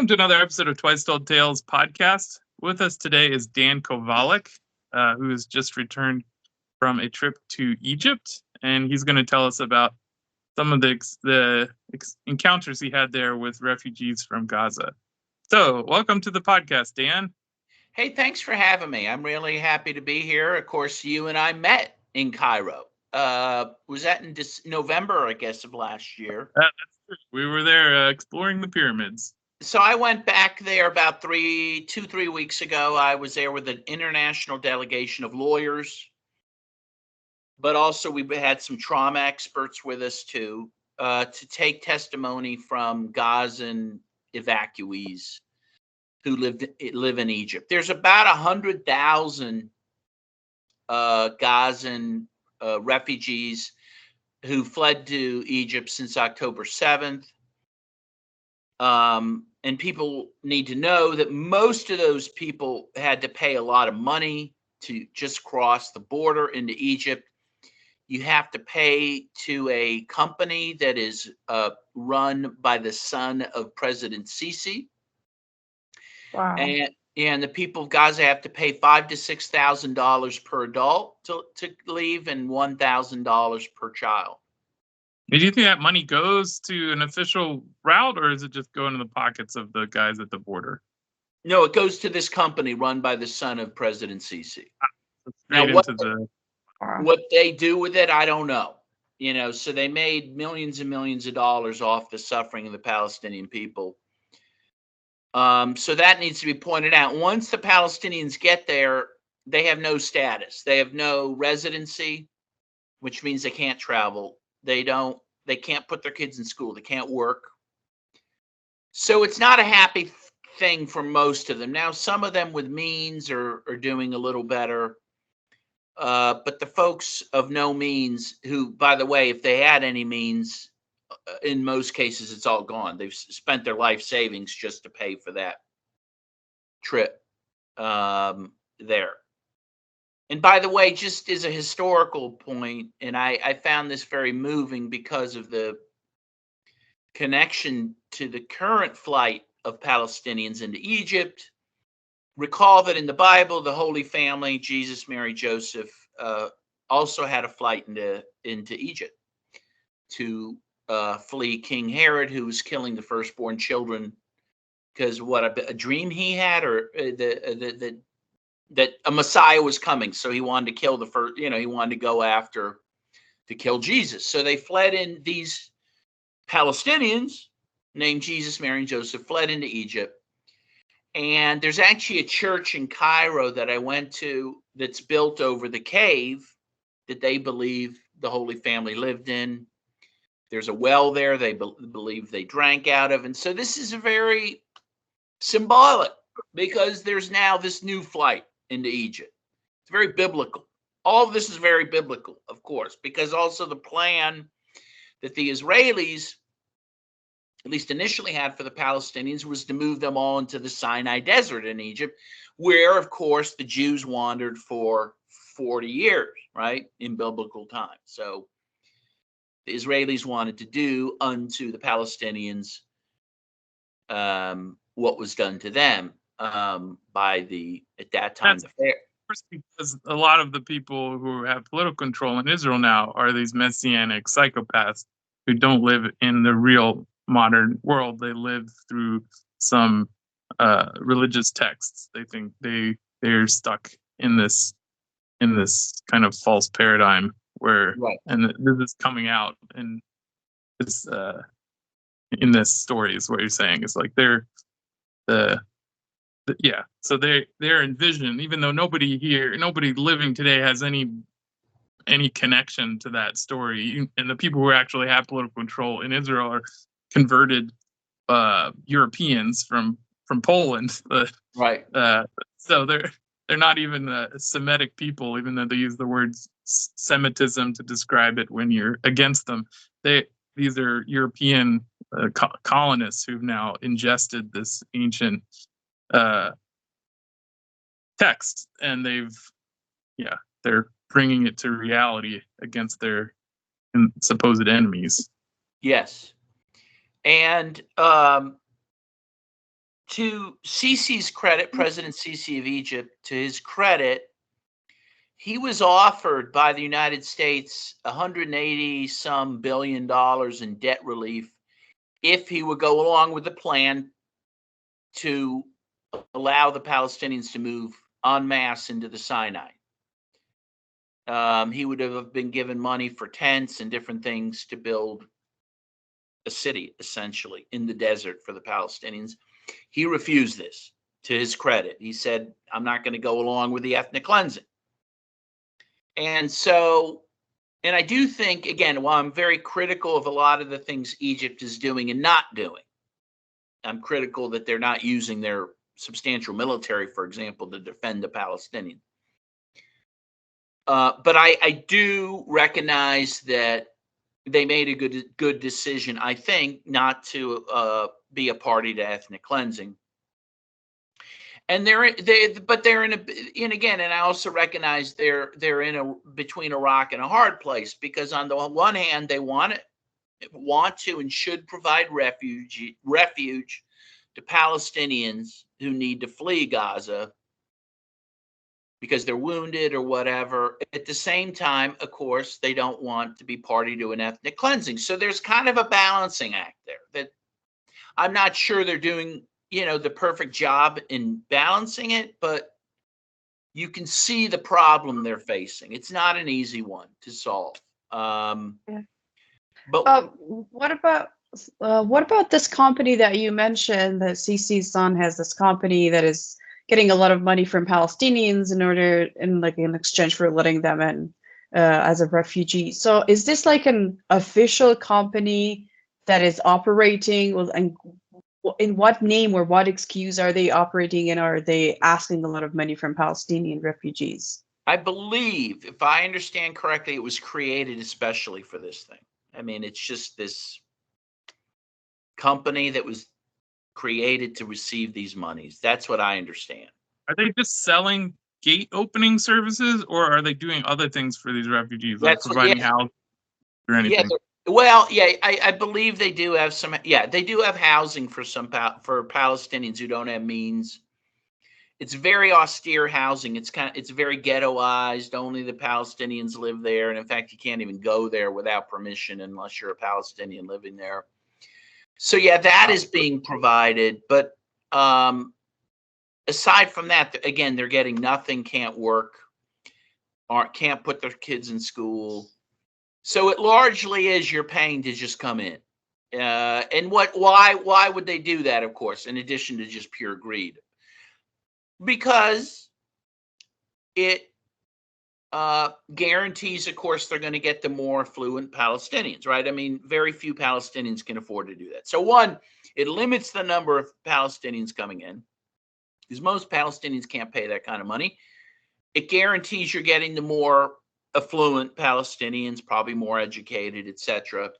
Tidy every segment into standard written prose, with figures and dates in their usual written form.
Welcome to another episode of Twice Told Tales podcast. With us today is Dan Kovalik, who has just returned from a trip to Egypt, and he's going to tell us about some of the encounters he had there with refugees from Gaza. So, welcome to the podcast, Dan. Hey, thanks for having me. I'm really happy to be here. Of course, you and I met in Cairo. Was that in November, I guess, of last year? That's true. We were there exploring the pyramids. So I went back there about 3 weeks ago. I was there with an international delegation of lawyers, but also we had some trauma experts with us too, to take testimony from Gazan evacuees who live in Egypt. There's about 100,000 Gazan refugees who fled to Egypt since October 7th. And people need to know that most of those people had to pay a lot of money to just cross the border into Egypt. You have to pay to a company that is run by the son of President Sisi. Wow. And the people of Gaza have to pay $5,000 to $6,000 per adult to leave, and $1,000 per child. Do you think that money goes to an official route, or is it just going to the pockets of the guys at the border? No, it goes to this company run by the son of President Sisi. Now, what they do with it, I don't know. So they made millions and millions of dollars off the suffering of the Palestinian people. So that needs to be pointed out. Once the Palestinians get there, they have no status. They have no residency, which means they can't travel. They can't put their kids in school. They can't work. So it's not a happy thing for most of them. Now, some of them with means are doing a little better. But the folks of no means, who, by the way, if they had any means, in most cases, it's all gone. They've spent their life savings just to pay for that trip there. And by the way, just as a historical point, and I found this very moving because of the connection to the current flight of Palestinians into Egypt. Recall that in the Bible, the Holy Family, Jesus, Mary, Joseph, also had a flight into Egypt to flee King Herod, who was killing the firstborn children because a dream he had, or that a Messiah was coming. So he wanted to kill the first, he wanted to go after to kill Jesus. So they fled in, these Palestinians named Jesus, Mary, and Joseph fled into Egypt. And there's actually a church in Cairo that I went to that's built over the cave that they believe the Holy Family lived in. There's a well there they believe they drank out of. And so this is a very symbolic, because there's now this new flight into Egypt. It's very biblical. All of this is very biblical, of course, because also the plan that the Israelis, at least initially, had for the Palestinians was to move them all into the Sinai Desert in Egypt, where, of course, the Jews wandered for 40 years, right, in biblical times. So the Israelis wanted to do unto the Palestinians what was done to them by at that time, the Pharaoh. Because a lot of the people who have political control in Israel now are these messianic psychopaths who don't live in the real modern world. They live through some religious texts. They think they're stuck in this kind of false paradigm where, right. And this is coming out in this story is what you're saying. It's like so they're envisioned, even though nobody living today has any connection to that story. And the people who actually have political control in Israel are converted Europeans from Poland. Right. So they're not even Semitic people, even though they use the word Semitism to describe it when you're against them. These are European colonists who've now ingested this ancient text, and they're bringing it to reality against their supposed enemies. Yes. And to Sisi's credit, President Sisi of Egypt, to his credit, he was offered by the United States 180 some billion dollars in debt relief if he would go along with the plan to allow the Palestinians to move en masse into the Sinai. He would have been given money for tents and different things to build a city, essentially, in the desert for the Palestinians. He refused this, to his credit. He said, I'm not going to go along with the ethnic cleansing. And so, and I do think, again, while I'm very critical of a lot of the things Egypt is doing and not doing, I'm critical that they're not using their substantial military, for example, to defend the Palestinians. But I do recognize that they made a good decision, I think, not to be a party to ethnic cleansing. And they're in a, and again, and I also recognize they're in a between a rock and a hard place, because on the one hand they want to and should provide refuge to Palestinians who need to flee Gaza because they're wounded or whatever. At the same time, of course, they don't want to be party to an ethnic cleansing. So there's kind of a balancing act there that I'm not sure they're doing, the perfect job in balancing it, but you can see the problem they're facing. It's not an easy one to solve. Yeah. But what about this company that you mentioned, that Sisi's son has this company that is getting a lot of money from Palestinians in exchange for letting them in as a refugee. So is this like an official company that is operating, and in what name or what excuse are they operating in? Or are they asking a lot of money from Palestinian refugees? I believe, if I understand correctly, it was created especially for this thing. I mean, it's just this company that was created to receive these monies. That's what I understand. Are they just selling gate opening services, or are they doing other things for these refugees, like providing housing or anything? I believe they do have some. Yeah, they do have housing for for Palestinians who don't have means. It's very austere housing. It's very ghettoized. Only the Palestinians live there, and in fact, you can't even go there without permission unless you're a Palestinian living there. So yeah, that is being provided. But aside from that, again, they're getting nothing. Can't work, or can't put their kids in school. So it largely is you're paying to just come in. And why would they do that, of course, in addition to just pure greed? Because it guarantees, of course, they're going to get the more affluent Palestinians, right? I mean, very few Palestinians can afford to do that. So one, it limits the number of Palestinians coming in, because most Palestinians can't pay that kind of money. It guarantees you're getting the more affluent Palestinians, probably more educated, etc.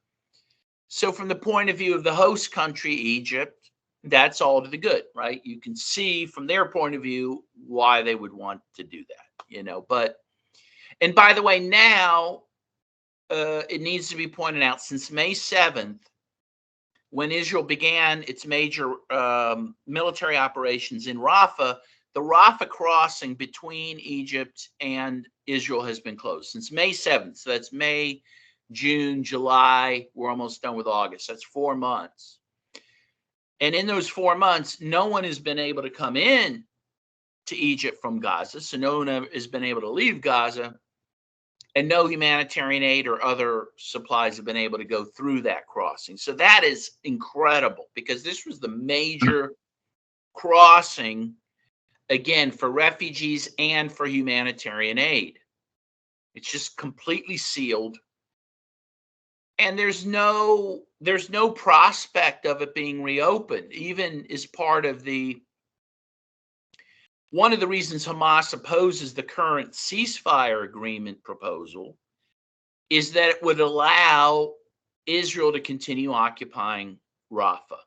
So from the point of view of the host country, Egypt, that's all to the good, right? You can see from their point of view why they would want to do that, But, and by the way, now it needs to be pointed out, since May 7th, when Israel began its major military operations in Rafah, the Rafah crossing between Egypt and Israel has been closed since May 7th. So that's May, June, July. We're almost done with August. That's 4 months. And in those 4 months, no one has been able to come in to Egypt from Gaza. So no one has been able to leave Gaza. And no humanitarian aid or other supplies have been able to go through that crossing. So that is incredible, because this was the major crossing, again, for refugees and for humanitarian aid. It's just completely sealed. And there's no prospect of it being reopened, even as part of one of the reasons Hamas opposes the current ceasefire agreement proposal is that it would allow Israel to continue occupying Rafah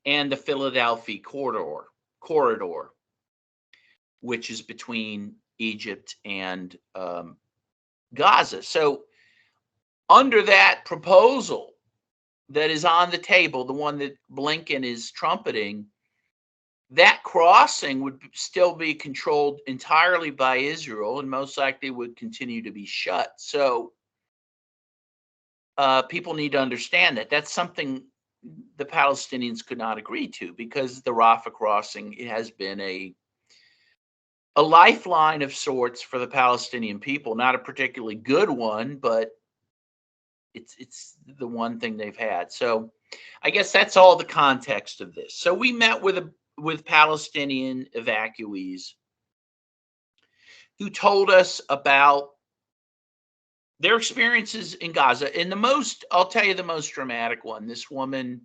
and the Philadelphia corridor, which is between Egypt and Gaza. So under that proposal that is on the table, the one that Blinken is trumpeting, that crossing would still be controlled entirely by Israel and most likely would continue to be shut. So people need to understand that that's something the Palestinians could not agree to, because the Rafah crossing, it has been a lifeline of sorts for the Palestinian people. Not a particularly good one, but it's the one thing they've had. So I guess that's all the context of this. So we met with Palestinian evacuees who told us about their experiences in Gaza. And I'll tell you the most dramatic one. This woman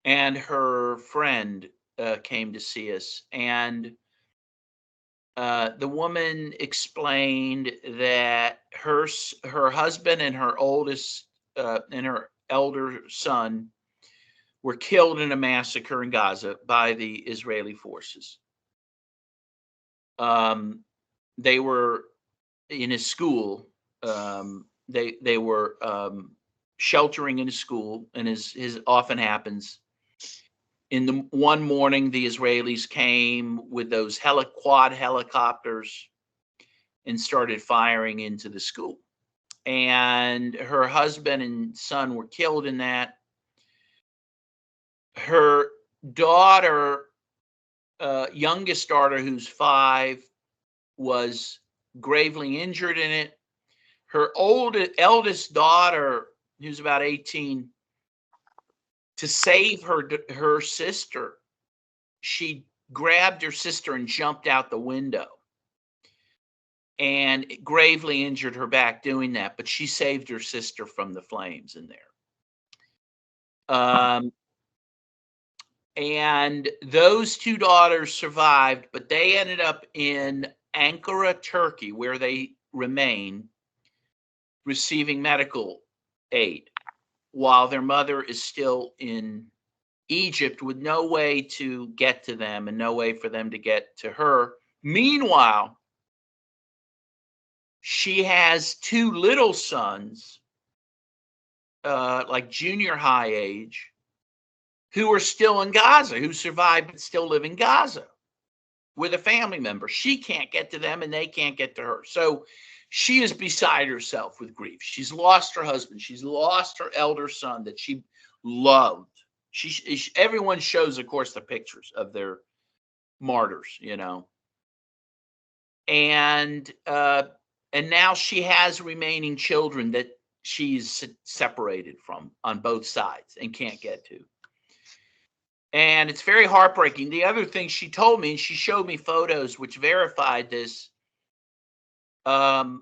and her friend came to see us, and the woman explained that her husband and her oldest and her elder son were killed in a massacre in Gaza by the Israeli forces. They were in a school. They were sheltering in a school, and as often happens, in the one morning, the Israelis came with those quad helicopters and started firing into the school. And her husband and son were killed in that. Her daughter, youngest daughter, who's 5, was gravely injured in it. Her eldest daughter, who's about 18, to save her sister, she grabbed her sister and jumped out the window, and gravely injured her back doing that. But she saved her sister from the flames in there. And those 2 daughters survived, but they ended up in Ankara, Turkey, where they remain, receiving medical aid, while their mother is still in Egypt with no way to get to them and no way for them to get to her. Meanwhile, she has 2 little sons, like junior high age, who are still in Gaza, who survived but still live in Gaza with a family member. She can't get to them and they can't get to her. So she is beside herself with grief. She's lost her husband. She's lost her elder son that she loved. Everyone shows, of course, the pictures of their martyrs, and now she has remaining children that she's separated from on both sides and can't get to. And it's very heartbreaking. The other thing she told me, and she showed me photos which verified this, the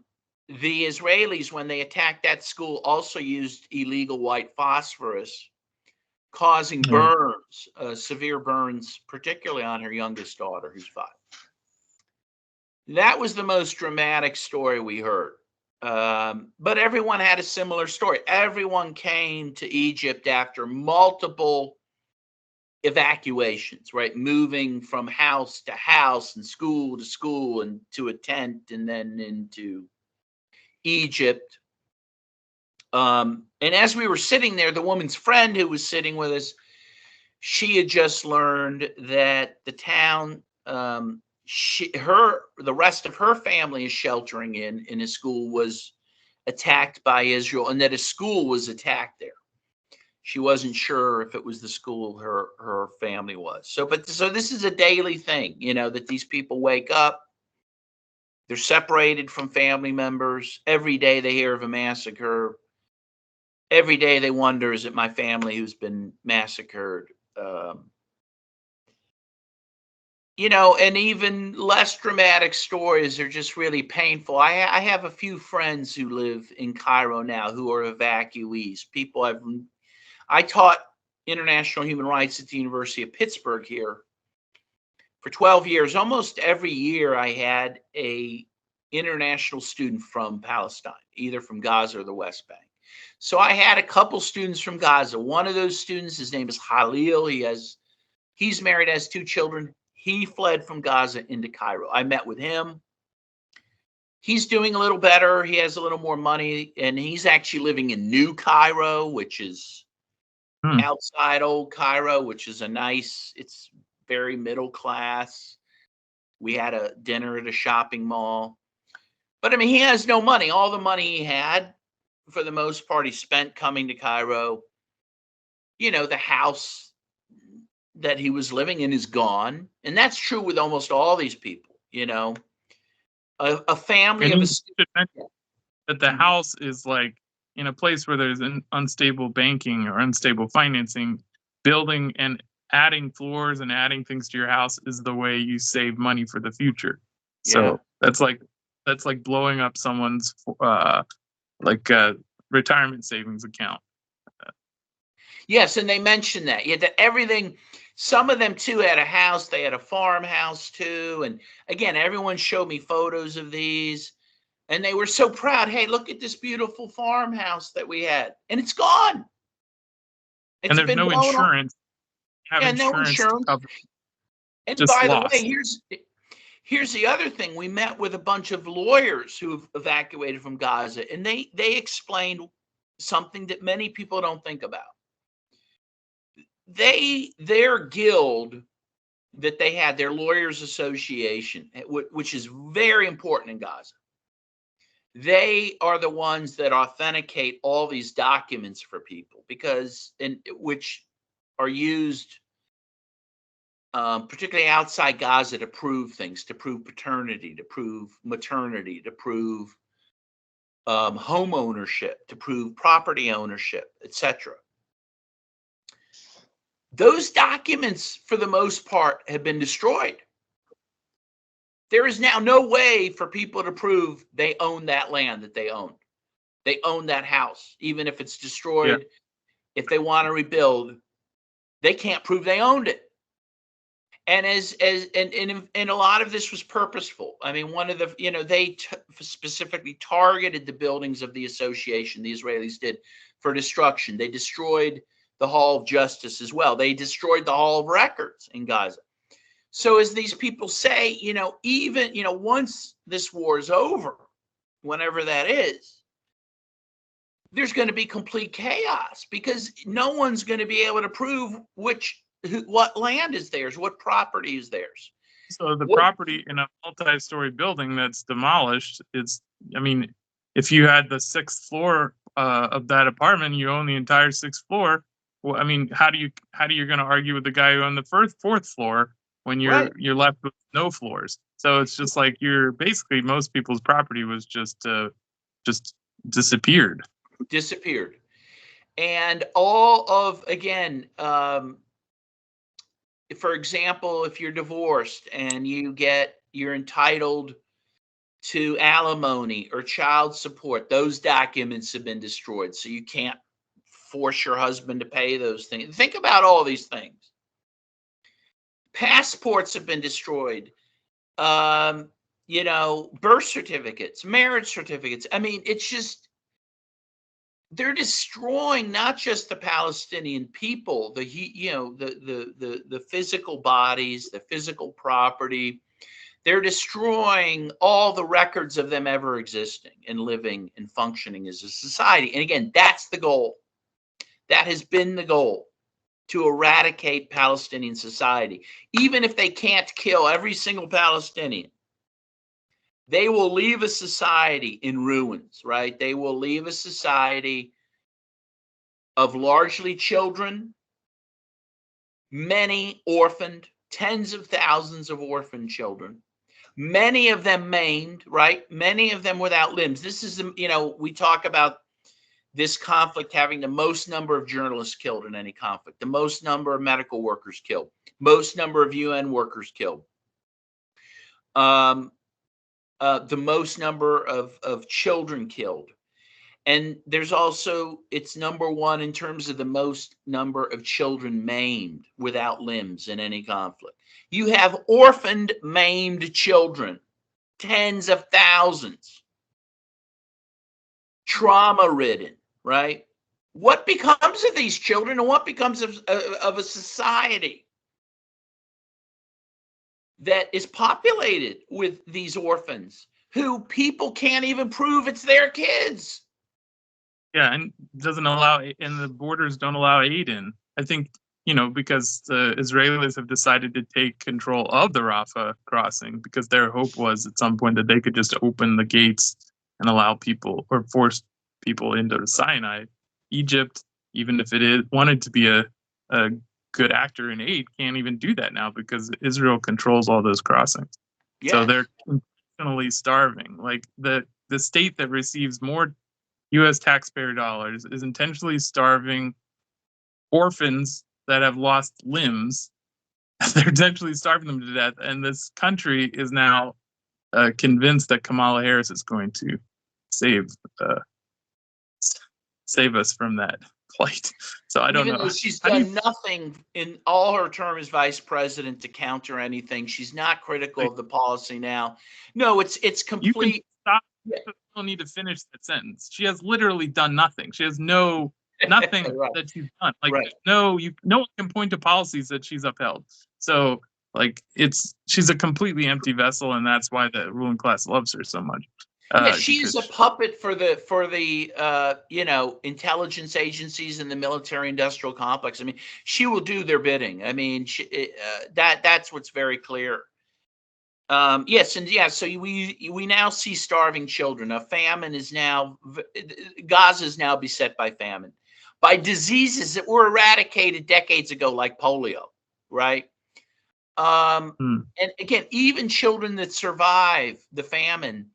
Israelis, when they attacked that school, also used illegal white phosphorus, causing burns, severe burns, particularly on her youngest daughter, who's 5. That was the most dramatic story we heard. But everyone had a similar story. Everyone came to Egypt after multiple evacuations, right? Moving from house to house and school to school and to a tent and then into Egypt. And as we were sitting there, the woman's friend who was sitting with us, she had just learned that the town, the rest of her family is sheltering in a school, was attacked by Israel, and that a school was attacked there. She wasn't sure if it was the school her family was. So this is a daily thing, that these people wake up, they're separated from family members. Every day they hear of a massacre. Every day they wonder, is it my family who's been massacred? And even less dramatic stories are just really painful. I have a few friends who live in Cairo now who are evacuees. I taught international human rights at the University of Pittsburgh here for 12 years. Almost every year I had a international student from Palestine, either from Gaza or the West Bank. So I had a couple students from Gaza. One of those students, his name is Halil. He's married, has 2 children. He fled from Gaza into Cairo. I met with him. He's doing a little better. He has a little more money, and he's actually living in New Cairo, which is outside old Cairo, which is it's very middle class. We had a dinner at a shopping mall. But I mean, he has no money. All the money he had, for the most part, he spent coming to Cairo. You know, the house that he was living in is gone. And that's true with almost all these people, you know. A family And of you a should mention that the house is like in a place where there's an unstable banking or unstable financing. Building and adding floors and adding things to your house is the way you save money for the future. So that's like blowing up someone's retirement savings account. Yes, and they mentioned that. Yeah, that everything. Some of them too had a house. They had a farmhouse too. And again, everyone showed me photos of these, and they were so proud. Hey, look at this beautiful farmhouse that we had, and it's gone. And there's no insurance. Yeah, no insurance. And just by lost. the way, here's the other thing. We met with a bunch of lawyers who've evacuated from Gaza, and they explained something that many people don't think about. Their guild that they had, their lawyers association, which is very important in Gaza, they are the ones that authenticate all these documents for people, because which are used particularly outside Gaza to prove things, to prove paternity, to prove maternity, to prove home ownership, to prove property ownership, etc. Those documents, for the most part, have been destroyed. There is now no way for people to prove they own that land that they owned. They own that house, even if it's destroyed. Yeah. If they want to rebuild, they can't prove they owned it. And and a lot of this was purposeful. I mean, one of the, they specifically targeted the buildings of the association, the Israelis did, for destruction. They destroyed the Hall of Justice as well. They destroyed the Hall of Records in Gaza. So as these people say, even, once this war is over, whenever that is, there's going to be complete chaos, because no one's going to be able to prove what land is theirs, what property is theirs. So the property in a multi-story building that's demolished is, if you had the 6th floor of that apartment, you own the entire 6th floor. Well, how are you going to argue with the guy who owned the 4th floor when you're left with no floors? So it's just like basically most people's property was just disappeared. And all of, again, for example, if you're divorced and you're entitled to alimony or child support, those documents have been destroyed. So you can't force your husband to pay those things. Think about all these things. Passports have been destroyed. Birth certificates, marriage certificates. It's just, they're destroying not just the Palestinian people, the physical bodies, the physical property. They're destroying all the records of them ever existing and living and functioning as a society. And again, that's the goal. That has been the goal, to eradicate Palestinian society. Even if they can't kill every single Palestinian, they will leave a society in ruins, right? They will leave a society of largely children, many orphaned, tens of thousands of orphaned children, many of them maimed, right? Many of them without limbs. This is, we talk about this conflict having the most number of journalists killed in any conflict, the most number of medical workers killed, most number of UN workers killed, the most number of children killed. And there's also, it's number one in terms of the most number of children maimed without limbs in any conflict. You have orphaned, maimed children, tens of thousands, trauma-ridden, right? What becomes of these children, and what becomes of a society that is populated with these orphans who people can't even prove it's their kids? Yeah, and doesn't allow, and the borders don't allow aid in. I think because the Israelis have decided to take control of the Rafah crossing, because their hope was at some point that they could just open the gates and allow people or force people into Sinai. Egypt, even if it wanted to be a good actor in aid, can't even do that now because Israel controls all those crossings. Yes. So they're intentionally starving. Like the state that receives more U.S. taxpayer dollars is intentionally starving orphans that have lost limbs. They're intentionally starving them to death, and this country is now convinced that Kamala Harris is going to save us from that plight. So I don't know. Even though she's done nothing in all her term as vice president to counter anything, she's not critical of the policy now. No, it's complete. You can stop. You don't need to finish that sentence. She has literally done nothing. She has nothing Right. that she's done. Like Right. no one can point to policies that she's upheld. So she's a completely empty vessel, and that's why the ruling class loves her so much. Yeah, she's a puppet for the intelligence agencies and the military-industrial complex. I mean, she will do their bidding. I mean, that's what's very clear. Yes, and yeah, so we now see starving children. Gaza is now beset by famine, by diseases that were eradicated decades ago, like polio, right? And again, even children that survive the famine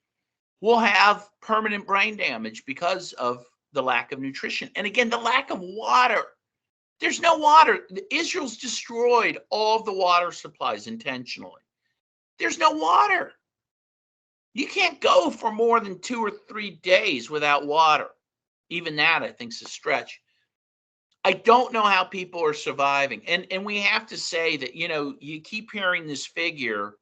will have permanent brain damage because of the lack of nutrition. And again, the lack of water. There's no water. Israel's destroyed all of the water supplies intentionally. There's no water. You can't go for more than 2 or 3 days without water. Even that, I think, is a stretch. I don't know how people are surviving. And we have to say that, you keep hearing this figure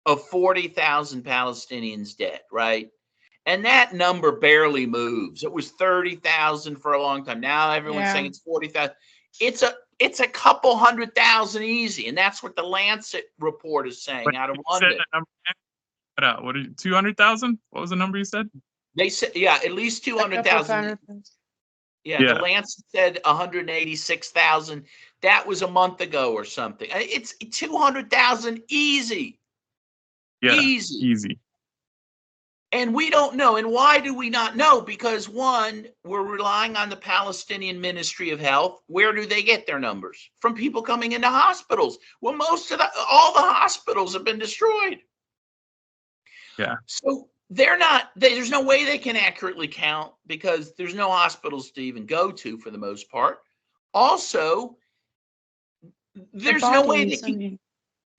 of 40,000 Palestinians dead, right? And that number barely moves. It was 30,000 for a long time. Now everyone's saying it's 40,000. It's a couple 100,000 easy, and that's what the Lancet report is saying out of London. What did 200,000? What was the number you said? They said, at least 200,000. Yeah, the Lancet said 186,000. That was a month ago or something. It's 200,000 easy. Yeah, easy. And we don't know. And why do we not know? Because one, we're relying on the Palestinian Ministry of Health. Where do they get their numbers? From people coming into hospitals. Well, all the hospitals have been destroyed. Yeah. So there's no way they can accurately count because there's no hospitals to even go to for the most part. Also, there's no way they can.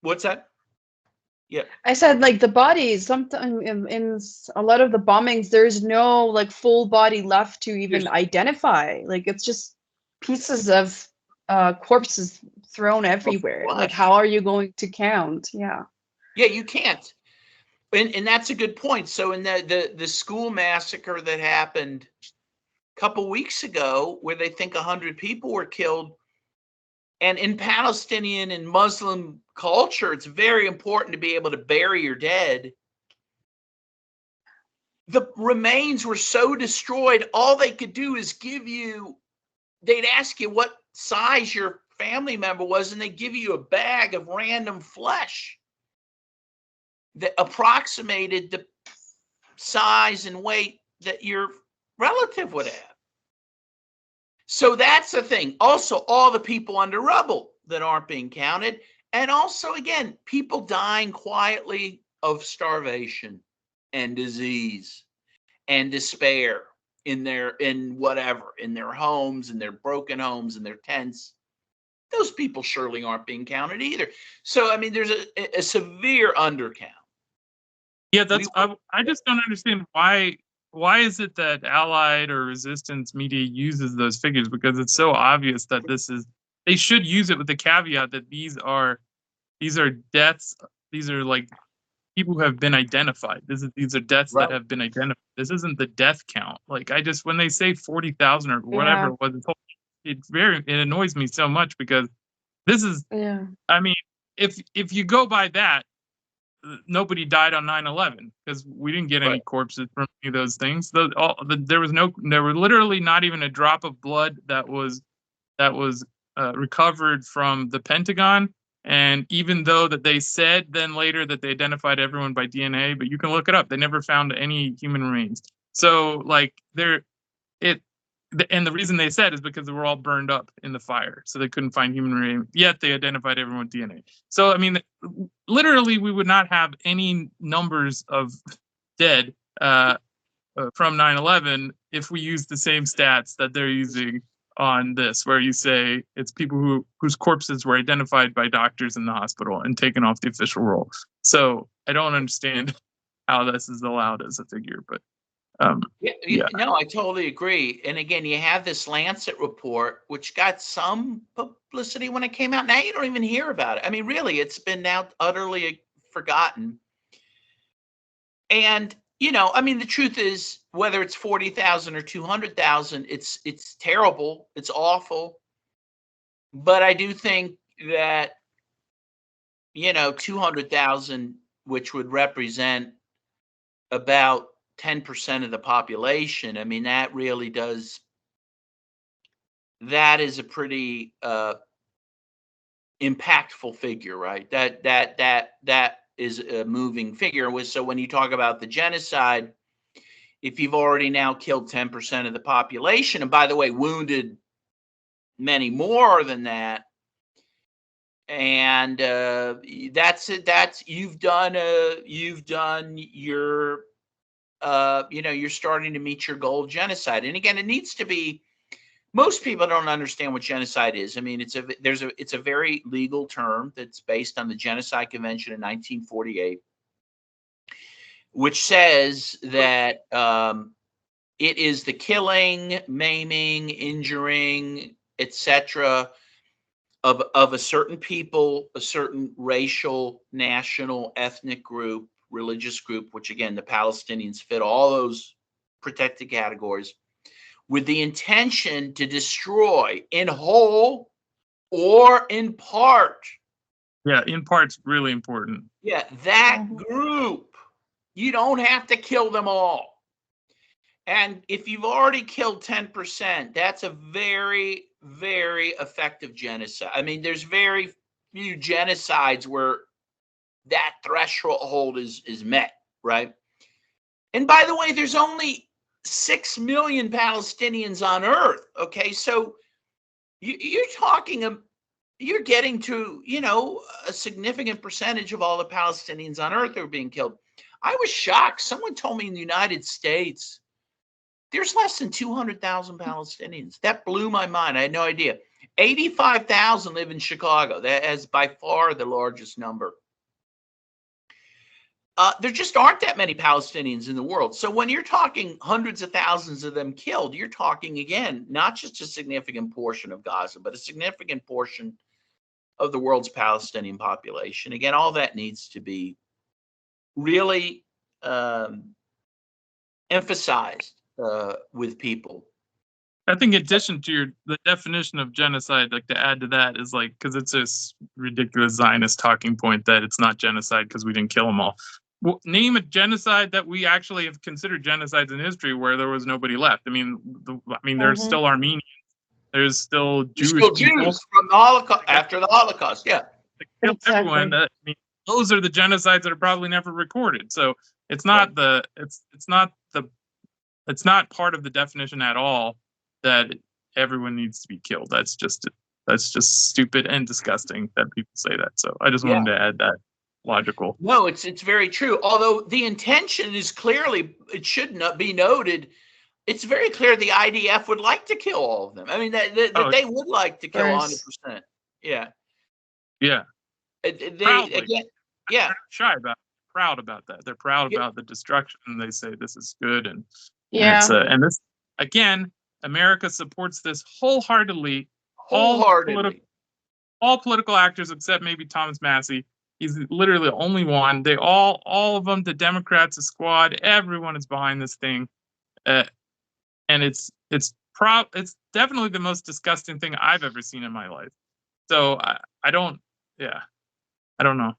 What's that? Yeah, I said the bodies. Sometimes in a lot of the bombings, there's no full body left to even identify. It's just pieces of corpses thrown everywhere. How are you going to count? Yeah, you can't. And that's a good point. So in the school massacre that happened a couple weeks ago, where they think 100 people were killed. And in Palestinian and Muslim culture, it's very important to be able to bury your dead. The remains were so destroyed, all they could do is they'd ask you what size your family member was, and they'd give you a bag of random flesh that approximated the size and weight that your relative would have. So that's the thing. Also, all the people under rubble that aren't being counted. And also, again, people dying quietly of starvation and disease and despair in their homes, in their broken homes, in their tents. Those people surely aren't being counted either. So, I mean, there's a severe undercount. Yeah, I just don't understand why is it that Allied or resistance media uses those figures? Because it's so obvious that they should use it with the caveat that these are deaths. These are people who have been identified. These are deaths that have been identified. This isn't the death count. When they say 40,000 or whatever it was, it annoys me so much because this is, I mean, if you go by that, nobody died on 9/11 because we didn't get any corpses from any of those things. There were literally not even a drop of blood that was recovered from the Pentagon. And even though that they said then later that they identified everyone by DNA, but you can look it up, they never found any human remains. So like and the reason they said is because they were all burned up in the fire, so they couldn't find human remains. Yet they identified everyone with DNA. So I mean, literally, we would not have any numbers of dead from 9/11 if we use the same stats that they're using on this, where you say it's people whose corpses were identified by doctors in the hospital and taken off the official roll. So I don't understand how this is allowed as a figure, but yeah. No, I totally agree. And again, you have this Lancet report, which got some publicity when it came out. Now you don't even hear about it. I mean, really, it's been now utterly forgotten. And I mean, the truth is, whether it's 40,000 or 200,000, it's terrible. It's awful. But I do think that 200,000, which would represent about 10% of the population. I mean, that is a pretty impactful figure, right? That is a moving figure. So when you talk about the genocide, if you've already now killed 10% of the population, and by the way, wounded many more than that, and that's it. You've done your you're starting to meet your goal of genocide. And again, it needs to be. Most people don't understand what genocide is. I mean, it's a very legal term that's based on the Genocide Convention in 1948, which says that it is the killing, maiming, injuring, etc., of a certain people, a certain racial, national, ethnic group, religious group, which again, the Palestinians fit all those protected categories, with the intention to destroy in whole or in part. Yeah, in part's really important. Yeah, that group. You don't have to kill them all. And if you've already killed 10%, that's a very, very effective genocide. I mean, there's very few genocides where that threshold is met, right? And by the way, there's only 6 million Palestinians on earth. Okay, so you're getting to, a significant percentage of all the Palestinians on earth are being killed. I was shocked. Someone told me in the United States, there's less than 200,000 Palestinians. That blew my mind. I had no idea. 85,000 live in Chicago. That is by far the largest number. There just aren't that many Palestinians in the world. So when you're talking hundreds of thousands of them killed, you're talking, again, not just a significant portion of Gaza, but a significant portion of the world's Palestinian population. Again, all that needs to be really emphasized with people. I think in addition to the definition of genocide, like to add to that is like, because it's a ridiculous Zionist talking point that it's not genocide because we didn't kill them all. Well, name a genocide that we actually have considered genocides in history where there was nobody left. I mean, there's still Armenians. There's still Jews from the Holocaust, after the Holocaust. Yeah, they killed everyone. I mean, those are the genocides that are probably never recorded. So it's not it's not part of the definition at all that everyone needs to be killed. That's just stupid and disgusting that people say that. So I just wanted to add that logical. No, it's very true. Although the intention is clearly, it should not be noted, it's very clear the IDF would like to kill all of them. I mean, that they would like to kill 100%. Yeah. Yeah. Yeah. Proud about that. They're proud about the destruction. And they say this is good. And this, again, America supports this wholeheartedly. All political actors except maybe Thomas Massey. He's literally the only one. They all of them, the Democrats, the Squad, everyone is behind this thing. And it's definitely the most disgusting thing I've ever seen in my life. So I don't know.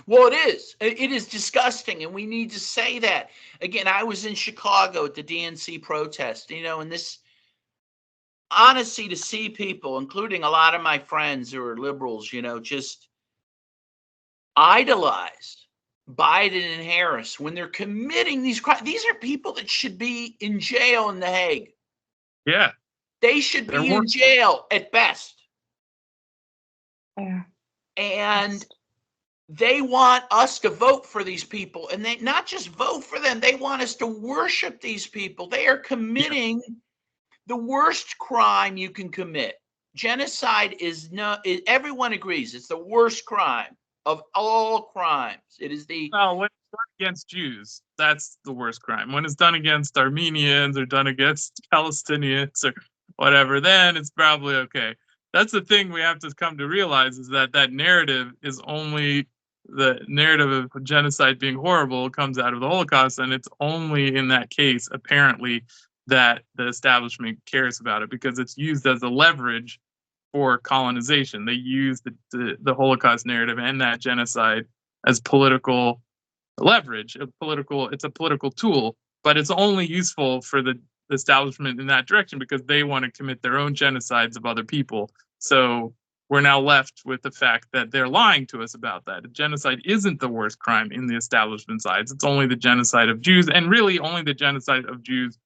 Well, it is. It is disgusting, and we need to say that. Again, I was in Chicago at the DNC protest, and this, honestly, to see people, including a lot of my friends who are liberals, just idolize Biden and Harris when they're committing these crimes. These are people that should be in jail in The Hague. Yeah. They should be in jail at best. Yeah. And they want us to vote for these people, and they not just vote for them, they want us to worship these people. They are committing the worst crime you can commit. Genocide everyone agrees it's the worst crime of all crimes. It is well, when it's done against Jews, that's the worst crime. When it's done against Armenians or done against Palestinians or whatever, then it's probably okay. That's the thing we have to come to realize, is that narrative is only the narrative of genocide being horrible comes out of the Holocaust, and it's only in that case, apparently, that the establishment cares about it, because it's used as a leverage for colonization. They use the Holocaust narrative and that genocide as political leverage. It's a political tool, but it's only useful for the establishment in that direction because they want to commit their own genocides of other people. So we're now left with the fact that they're lying to us about that. Genocide isn't the worst crime in the establishment's eyes. It's only the genocide of Jews, and really only the genocide of Jews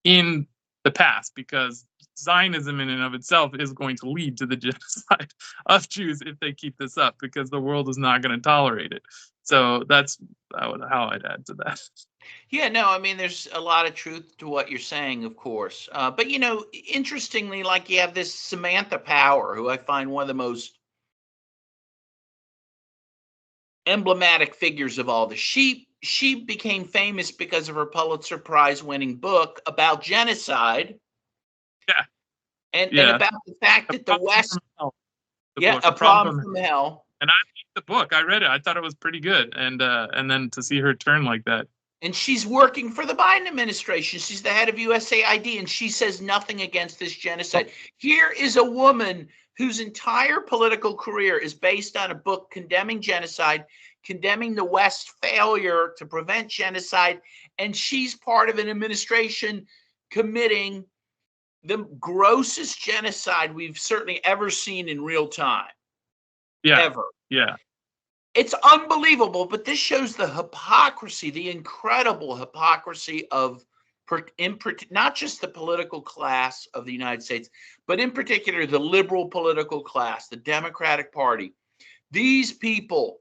in the past, because Zionism in and of itself is going to lead to the genocide of Jews if they keep this up, because the world is not going to tolerate it. So that's how I'd add to that. Yeah, no, I mean, there's a lot of truth to what you're saying, of course. But, interestingly, like you have this Samantha Power, who I find one of the most emblematic figures of all this. She became famous because of her Pulitzer Prize winning book about genocide. Yeah. And about the fact that the West, A Problem from Hell. And I liked the book. I read it. I thought it was pretty good. And then to see her turn like that. And she's working for the Biden administration. She's the head of USAID, and she says nothing against this genocide. Here is a woman whose entire political career is based on a book condemning genocide, condemning the West's failure to prevent genocide, and she's part of an administration committing the grossest genocide we've certainly ever seen in real time. Yeah. Ever. Yeah. It's unbelievable, but this shows the hypocrisy, the incredible hypocrisy of not just the political class of the United States, but in particular the liberal political class, the Democratic Party. These people,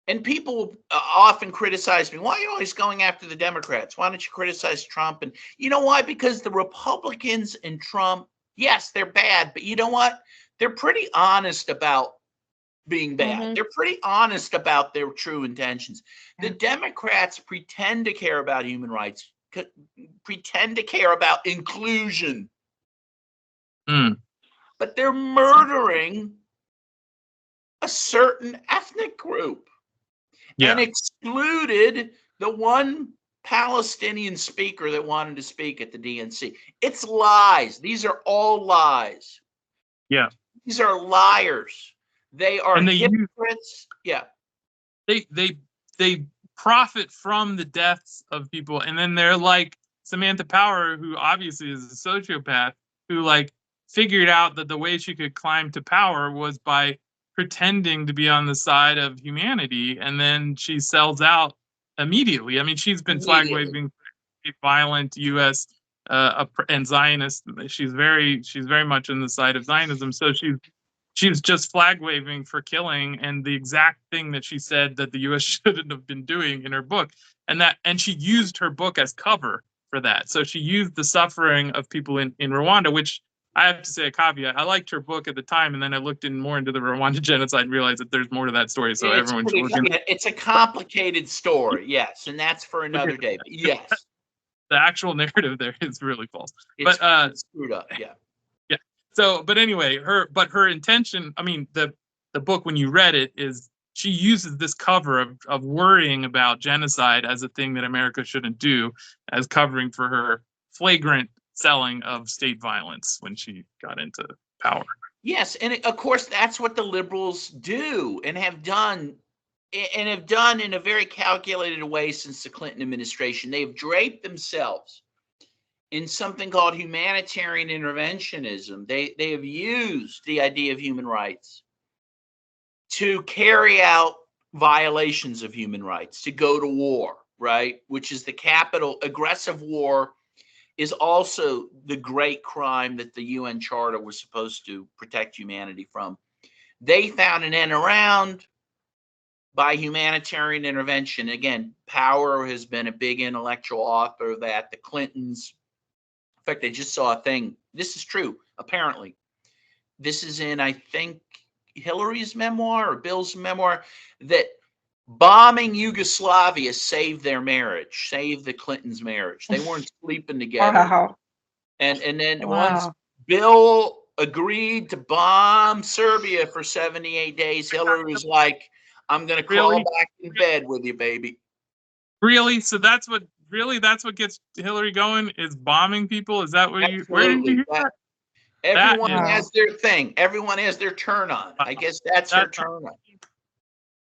and people often criticize me, why are you always going after the Democrats? Why don't you criticize Trump? And you know why? Because the Republicans and Trump, yes, they're bad, but you know what? They're pretty honest about being bad. Mhm. They're pretty honest about their true intentions. The Democrats pretend to care about human rights, pretend to care about inclusion, but they're murdering a certain ethnic group and excluded the one Palestinian speaker that wanted to speak at the DNC. It's lies. These are all lies. Yeah. These are liars. They are hypocrites. They profit from the deaths of people, and then they're like Samantha Power, who obviously is a sociopath, who like figured out that the way she could climb to power was by pretending to be on the side of humanity, and then she sells out immediately. I mean, she's been flag waving violent U.S. And Zionist. She's very much on the side of Zionism. So she's just flag waving for killing, and the exact thing that she said that the U.S. shouldn't have been doing in her book, and she used her book as cover for that. So she used the suffering of people in Rwanda, which I have to say a caveat. I liked her book at the time, and then I looked more into the Rwanda genocide and realized that there's more to that story. So everyone should look into it. It's a complicated story, yes, and that's for another day. But yes, the actual narrative there is really false. It's screwed up. Yeah. So, but anyway, her intention, I mean, the book, when you read it, is she uses this cover of worrying about genocide as a thing that America shouldn't do, as covering for her flagrant selling of state violence when she got into power. Yes, and of course that's what the liberals do and have done in a very calculated way since the Clinton administration. They've draped themselves in something called humanitarian interventionism. They have used the idea of human rights to carry out violations of human rights, to go to war, right? Which is the capital. Aggressive war is also the great crime that the UN Charter was supposed to protect humanity from. They found an end around by humanitarian intervention. Again, Power has been a big intellectual author of that. The Clintons, in fact, I just saw a thing. This is true, apparently. This is in, I think, Hillary's memoir or Bill's memoir, that bombing Yugoslavia saved their marriage, saved the Clintons' marriage. They weren't sleeping together. Wow. And then once Wow. Bill agreed to bomb Serbia for 78 days, Hillary was like, I'm going to crawl Really? back in bed with you, baby. Really? So that's what gets Hillary going, is bombing people? Is that where did Absolutely. you hear that? Everyone That is- has their thing. Everyone has their turn on. I guess that's her turn on.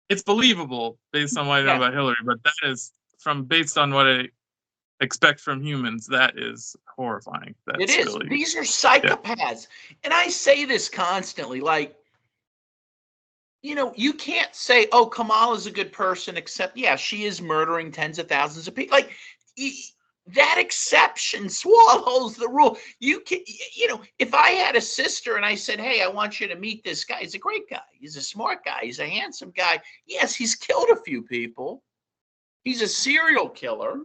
It's believable based on what I know Yeah. about Hillary, but that is based on what I expect from humans. That is horrifying. It is. Really, These are psychopaths. And I say this constantly, like, you know, you can't say, oh, Kamala's a good person, except, yeah, she is murdering tens of thousands of people. Like, that exception swallows the rule. You can, you know, if I had a sister and I said, hey, I want you to meet this guy. He's a great guy. He's a smart guy. He's a handsome guy. Yes, he's killed a few people. He's a serial killer.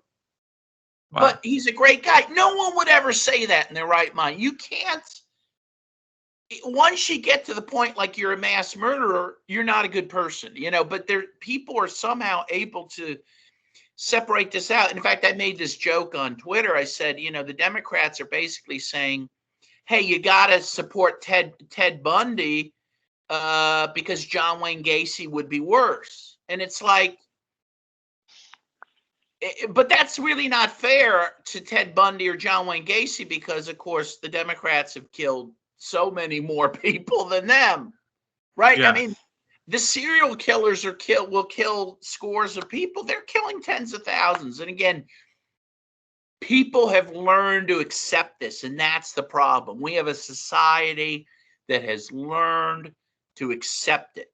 wow. But he's a great guy. No one would ever say that in their right mind. You can't. Once you get to the point like you're a mass murderer, you're not a good person, you know. But people are somehow able to separate this out. In fact, I made this joke on Twitter. I said, you know, the Democrats are basically saying, hey, you got to support Ted Bundy because John Wayne Gacy would be worse. And it's like, but that's really not fair to Ted Bundy or John Wayne Gacy, because, of course, the Democrats have killed so many more people than them, right? Yeah. I mean, the serial killers will kill scores of people. They're killing tens of thousands. And again, people have learned to accept this, and that's the problem. We have a society that has learned to accept it.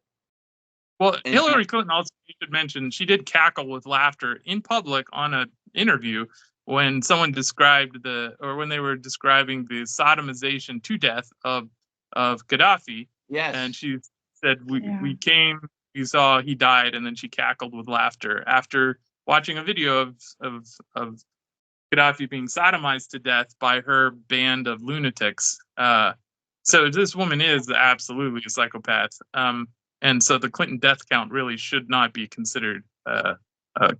Well, Hillary Clinton also, you should mention, she did cackle with laughter in public on an interview when someone described when they were describing the sodomization to death of Gaddafi. Yes. And she said, we came, you saw he died, and then she cackled with laughter after watching a video of Gaddafi being sodomized to death by her band of lunatics. So this woman is absolutely a psychopath. And so the Clinton death count really should not be considered a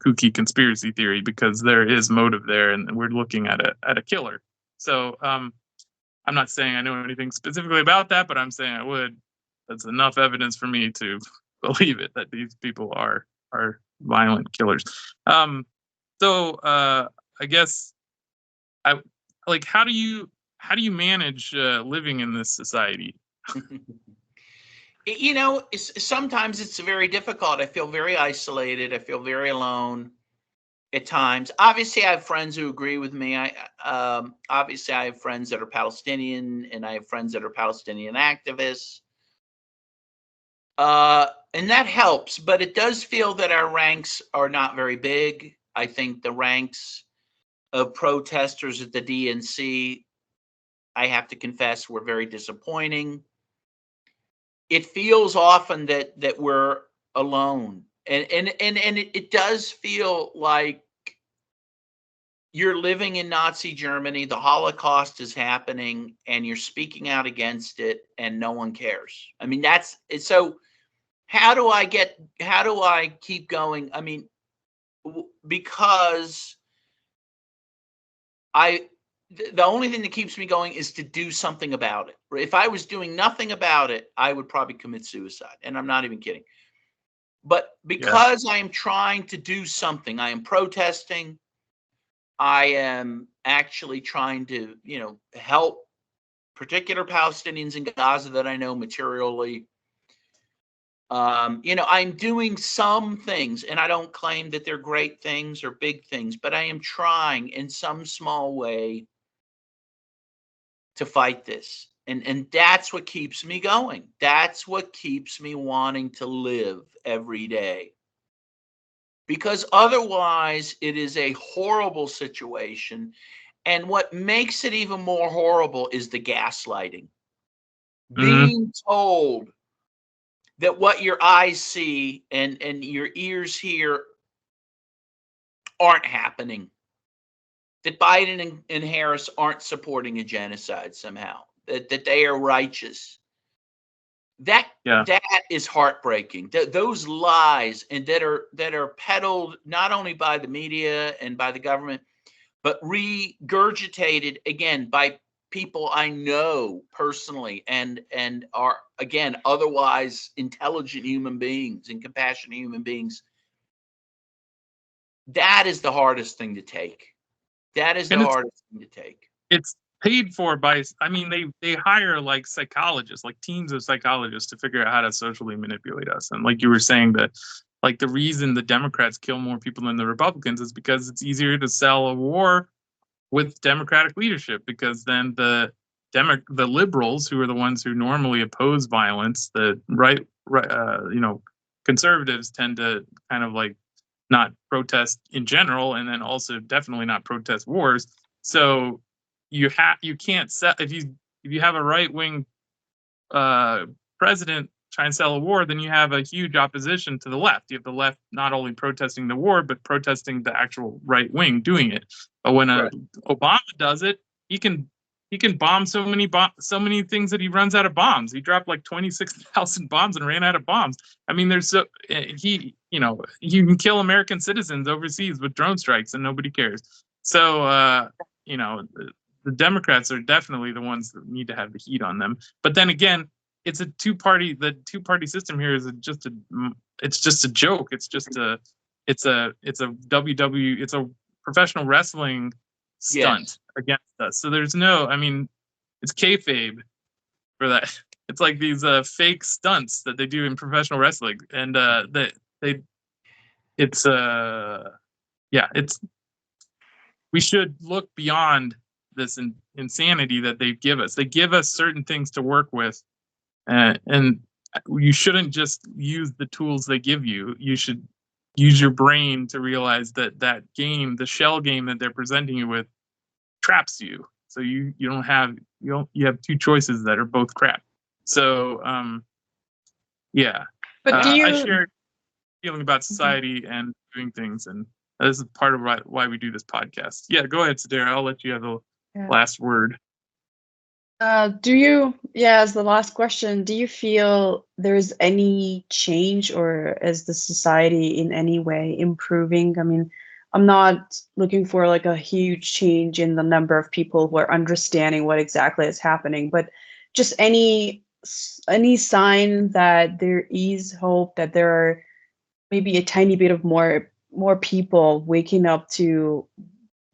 kooky conspiracy theory, because there is motive there, and we're looking at a killer. So I'm not saying I know anything specifically about that, but I'm saying I would. That's enough evidence for me to believe it, that these people are violent killers. So I guess how do you manage living in this society? You know, sometimes it's very difficult. I feel very isolated. I feel very alone at times. Obviously, I have friends who agree with me. Obviously, I have friends that are Palestinian, and I have friends that are Palestinian activists. And that helps, but it does feel that our ranks are not very big. I think the ranks of protesters at the DNC, I have to confess, were very disappointing. It feels often that we're alone, and it does feel like you're living in Nazi Germany. The Holocaust is happening, and you're speaking out against it, and no one cares. I mean, that's it. So how do I keep going? I mean, because the only thing that keeps me going is to do something about it. If I was doing nothing about it, I would probably commit suicide. And I'm not even kidding. But because I am trying to do something, I am protesting. I am actually trying to, you know, help particular Palestinians in Gaza that I know materially. You know, I'm doing some things, and I don't claim that they're great things or big things, but I am trying in some small way to fight this. And that's what keeps me going. That's what keeps me wanting to live every day. Because otherwise, it is a horrible situation. And what makes it even more horrible is the gaslighting. Being told that what your eyes see and your ears hear aren't happening. That Biden and Harris aren't supporting a genocide somehow. That they are righteous. That is heartbreaking. Those lies and that are peddled not only by the media and by the government, but regurgitated again by people I know personally and are again otherwise intelligent human beings and compassionate human beings. That is the hardest thing to take. That is the hardest thing to take. It's paid for by, I mean, they hire like psychologists, like teams of psychologists to figure out how to socially manipulate us. And like you were saying, that like the reason the Democrats kill more people than the Republicans is because it's easier to sell a war with Democratic leadership, because then the liberals, who are the ones who normally oppose violence, the conservatives tend to kind of like not protest in general, and then also definitely not protest wars. So you can't sell, if you have a right wing president try and sell a war, then you have a huge opposition to the left. You have the left not only protesting the war, but protesting the actual right wing doing it. But when Obama does it, he can bomb so many things that he runs out of bombs. He dropped like 26,000 bombs and ran out of bombs. I mean, he can kill American citizens overseas with drone strikes and nobody cares. So the Democrats are definitely the ones that need to have the heat on them. But then again, it's a two-party. The two-party system here is just a joke. It's a professional wrestling stunt against us. So there's no, I mean, it's kayfabe for that. It's like these fake stunts that they do in professional wrestling, and we should look beyond this insanity that they give us. They give us certain things to work with, and you shouldn't just use the tools they give you. You should use your brain to realize that game, the shell game that they're presenting you with, traps you. So you have two choices that are both crap. So But I share feeling about society and doing things, and this is part of why we do this podcast. Yeah, go ahead, Sadara. I'll let you have the last word. As the last question, do you feel there's any change, or is the society in any way improving? I mean, I'm not looking for like a huge change in the number of people who are understanding what exactly is happening, but just any sign that there is hope, that there are maybe a tiny bit of more people waking up to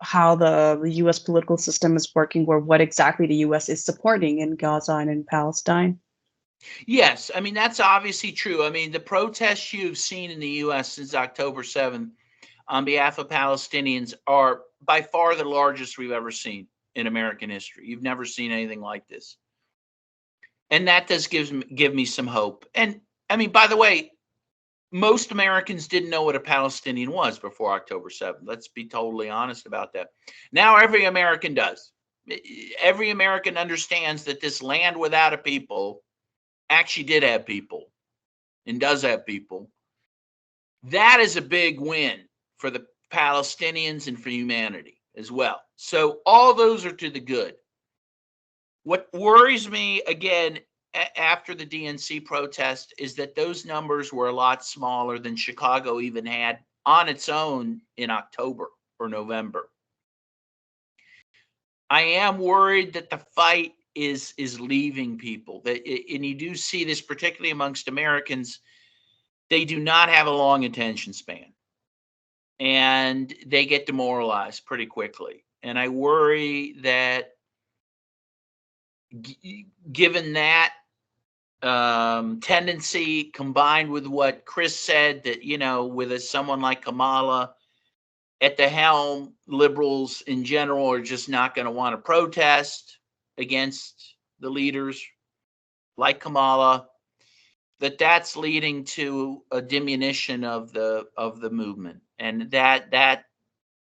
how the U.S. political system is working, or what exactly the U.S. is supporting in Gaza and in Palestine. Yes, I mean, that's obviously true. I mean, the protests you've seen in the U.S. since October 7th on behalf of Palestinians are by far the largest we've ever seen in American history. You've never seen anything like this. And that does give me some hope. And I mean, by the way, most Americans didn't know what a Palestinian was before October 7th. Let's be totally honest about that. Now every American does. Every American understands that this land without a people actually did have people and does have people. That is a big win for the Palestinians and for humanity as well. So all those are to the good. What worries me, again, after the DNC protest, is that those numbers were a lot smaller than Chicago even had on its own in October or November. I am worried that the fight is leaving people. And you do see this particularly amongst Americans. They do not have a long attention span, and they get demoralized pretty quickly. And I worry that given that tendency, combined with what Chris said, that, with someone like Kamala at the helm, liberals in general are just not going to want to protest. against the leaders like Kamala, that's leading to a diminution of the movement, and that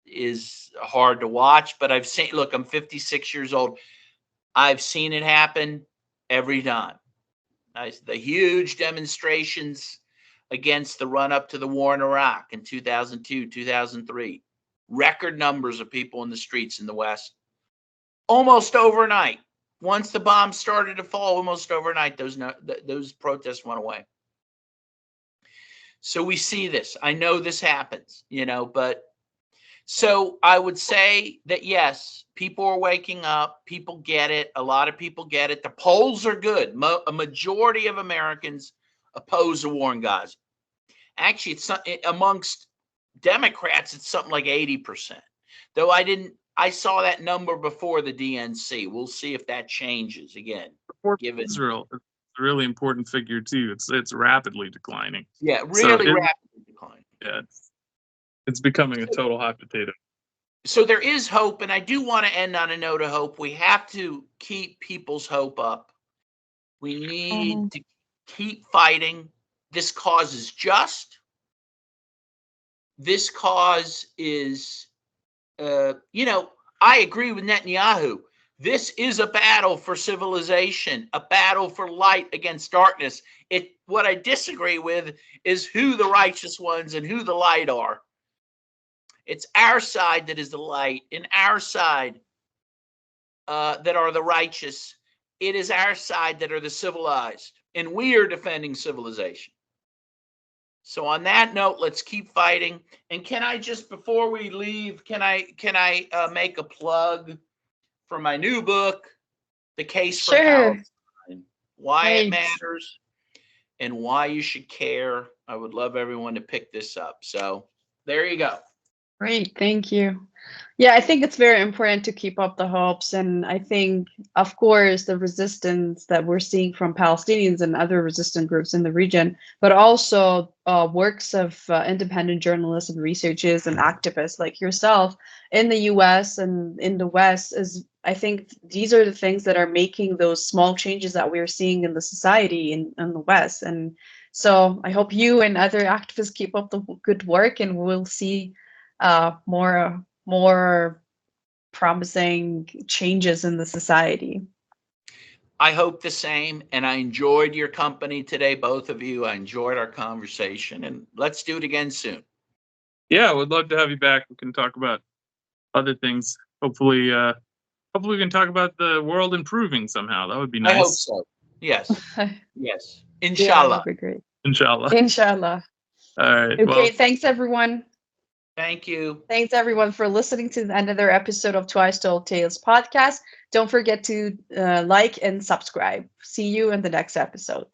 is hard to watch. But I've seen. Look, I'm 56 years old. I've seen it happen every time. The huge demonstrations against the run up to the war in Iraq in 2002, 2003. Record numbers of people in the streets in the West. Almost overnight. Once the bombs started to fall, almost overnight, those protests went away. So we see this. I know this happens, but so I would say that, yes, people are waking up. People get it. A lot of people get it. The polls are good. A majority of Americans oppose the war in Gaza. Actually, it's amongst Democrats, it's something like 80%. Though I saw that number before the DNC. We'll see if that changes again. Given Israel, it's a really important figure too. It's rapidly declining. Yeah, really rapidly declining. Yeah, it's becoming a total hot potato. So there is hope, and I do want to end on a note of hope. We have to keep people's hope up. We need to keep fighting. This cause is just. This cause is, I agree with Netanyahu. This is a battle for civilization, a battle for light against darkness. What I disagree with is who the righteous ones and who the light are. It's our side that is the light, and our side that are the righteous. It is our side that are the civilized, and we are defending civilization. So on that note, let's keep fighting. And can I just, before we leave, can I make a plug for my new book, The Case for Palestine, why it matters and why you should care. I would love everyone to pick this up. So there you go. Great, thank you. Yeah, I think it's very important to keep up the hopes. And I think, of course, the resistance that we're seeing from Palestinians and other resistant groups in the region, but also works of independent journalists and researchers and activists like yourself in the US and in the West, is, I think these are the things that are making those small changes that we're seeing in the society in the West. And so I hope you and other activists keep up the good work, and we'll see more promising changes in the society. I hope the same, and I enjoyed your company today, both of you. I enjoyed our conversation, and let's do it again soon. Yeah, would love to have you back. We can talk about other things. Hopefully we can talk about the world improving somehow. That would be nice. I hope so. Yes. Yes. Inshallah. Yeah, that would be great. Inshallah. Inshallah. All right. Okay, thanks everyone. Thank you. Thanks everyone for listening to another episode of Twice Told Tales podcast. Don't forget to like and subscribe. See you in the next episode.